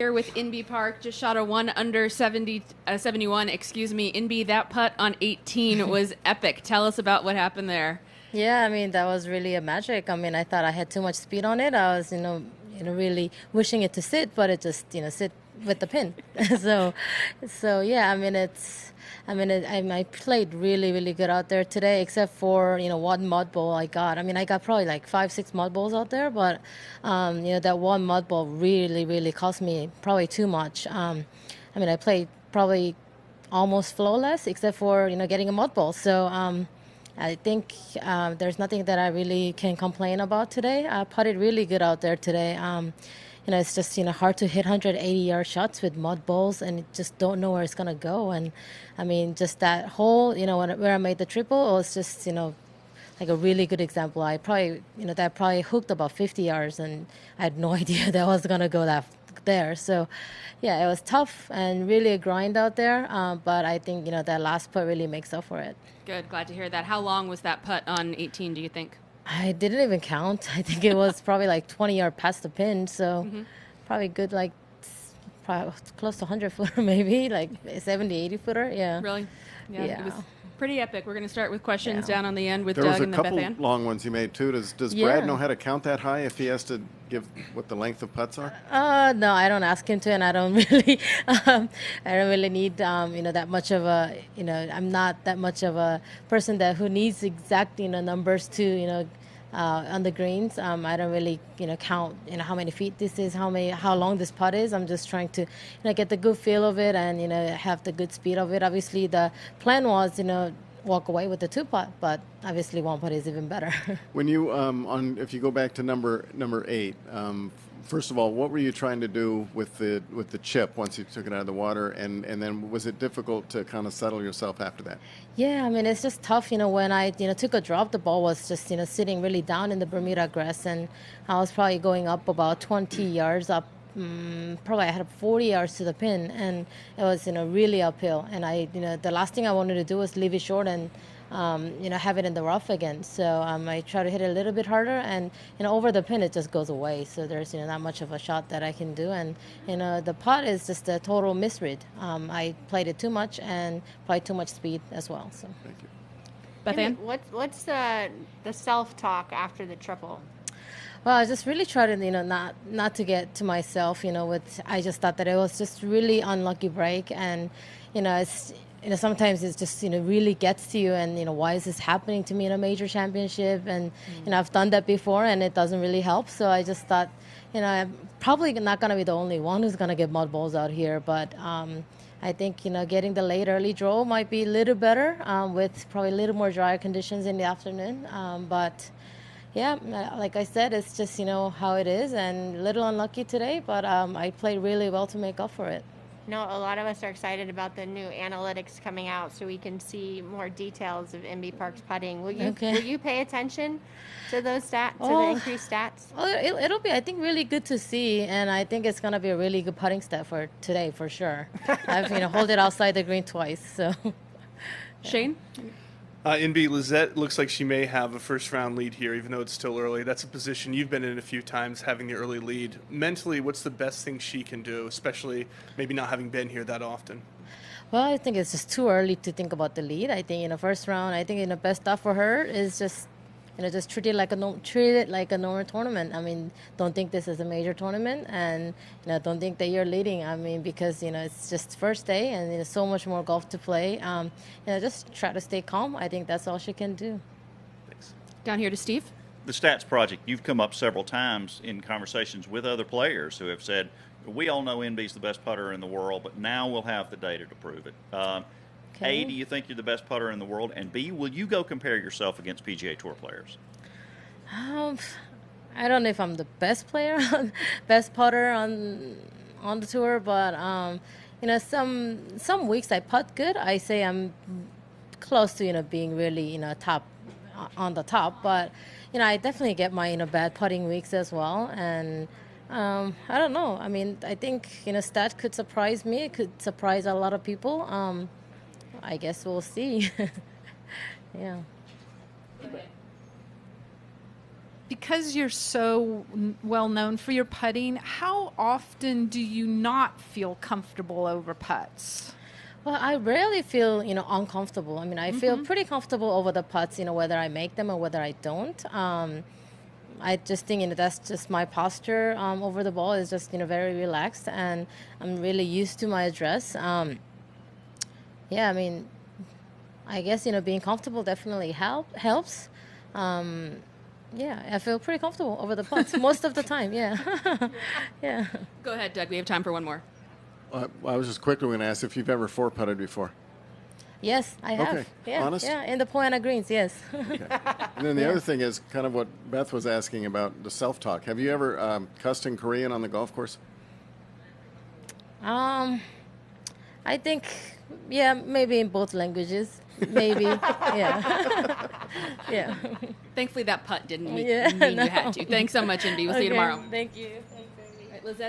Here with Inbee Park, just shot a 1 under 71. Inbee, that putt on 18 was epic. Tell us about what happened there. Yeah, I mean, that was really a magic. I mean, I thought I had too much speed on it. I was, really wishing it to sit, but it just, sit with the pin. so, yeah, I mean, I played really, really good out there today, except for, one mud ball I got. I mean, I got probably like 5, 6 mud balls out there, but, that one mud ball really, really cost me probably too much. I mean, I played probably almost flawless, except for, getting a mud ball. So, I think there's nothing that I really can complain about today. I putted really good out there today. It's just hard to hit 180-yard shots with mud balls, and you just don't know where it's gonna go. And I mean, just that hole, where I made the triple, it was just like a really good example. I probably that probably hooked about 50 yards, and I had no idea that was gonna go that there. So, yeah, it was tough and really a grind out there. But I think that last putt really makes up for it. Good, glad to hear that. How long was that putt on 18, do you think? I didn't even count. I think it was probably like 20 yards past the pin. So probably good, like probably close to 100 footer, maybe like 70, 80 footer. Yeah. Really? Yeah. It was pretty epic. We're going to start with questions down on the end with There Doug was a and couple Beth Ann. long ones you made too. Does Brad know how to count that high if he has to give what the length of putts are? No, I don't ask him to, and I don't really, I don't really need, that much of a, I'm not that much of a person who needs exact, numbers to, on the greens. I don't really, count, how many feet this is, how long this putt is. I'm just trying to, get the good feel of it and, have the good speed of it. Obviously, the plan was, walk away with the 2 putt, but obviously 1 putt is even better. When you if you go back to number 8, first of all, what were you trying to do with the chip once you took it out of the water, and then was it difficult to kind of settle yourself after that? Yeah, I mean, it's just tough, when I, took a drop, the ball was just, sitting really down in the Bermuda grass, and I was probably going up about 20 yards up. Probably I had 40 yards to the pin, and it was, really uphill. And I, the last thing I wanted to do was leave it short and, have it in the rough again. So I try to hit it a little bit harder, and over the pin it just goes away. So there's not much of a shot that I can do, and the putt is just a total misread. I played it too much and probably too much speed as well. So. Thank you. Beth Ann? What's the self-talk after the triple? Well, I just really tried to, not to get to myself, I just thought that it was just really unlucky break, and, it's, sometimes it's just, really gets to you, and, why is this happening to me in a major championship? And, I've done that before, and it doesn't really help. So I just thought, I'm probably not going to be the only one who's going to get mud balls out here, but, I think, getting the late early draw might be a little better, with probably a little more drier conditions in the afternoon, but. Yeah, like I said, it's just, how it is, and a little unlucky today, but I played really well to make up for it. A lot of us are excited about the new analytics coming out so we can see more details of Inbee Park's putting. Will you pay attention to those stats, to the increased stats? Oh, it'll be, I think, really good to see, and I think it's going to be a really good putting stat for today, for sure. I've, hold it outside the green twice, so. Shane? Inbee, Lizette looks like she may have a first-round lead here, even though it's still early. That's a position you've been in a few times, having the early lead. Mentally, what's the best thing she can do, especially maybe not having been here that often? Well, I think it's just too early to think about the lead. I think in the first round, I think best stuff for her is just just treat it like a normal tournament. I mean, don't think this is a major tournament, and don't think that you're leading. I mean, because it's just first day, and there's so much more golf to play. Just try to stay calm. I think that's all she can do. Thanks. Down here to Steve. The Stats Project, you've come up several times in conversations with other players who have said, we all know Inbee's the best putter in the world, but now we'll have the data to prove it. Okay. A, do you think you're the best putter in the world? And B, will you go compare yourself against PGA Tour players? I don't know if I'm the best player, best putter on the tour, but some weeks I putt good. I say I'm close to being really top on the top, but I definitely get my bad putting weeks as well, and I don't know. I mean, I think stat could surprise me. It could surprise a lot of people. I guess we'll see. Yeah. because you're so well known for your putting, how often do you not feel comfortable over putts? Well, I rarely feel, uncomfortable. I mean, I feel pretty comfortable over the putts, whether I make them or whether I don't. I just think, that's just my posture over the ball is just, very relaxed, and I'm really used to my address. Yeah, I mean, I guess, being comfortable definitely helps. Yeah, I feel pretty comfortable over the putts most of the time, yeah. Yeah. Go ahead, Doug. We have time for one more. I was just quickly going to ask if you've ever four-putted before. Yes, I have. Okay. Yeah, Honest? yeah, in the Poana greens, yes. Okay. And then the other thing is kind of what Beth was asking about the self-talk. Have you ever cussed in Korean on the golf course? I think, yeah, maybe in both languages. Maybe, yeah. Yeah. Thankfully, that putt didn't mean Yeah, you had to. Thanks so much, Inbee. We'll see you tomorrow. Thank you. All right, Lizette.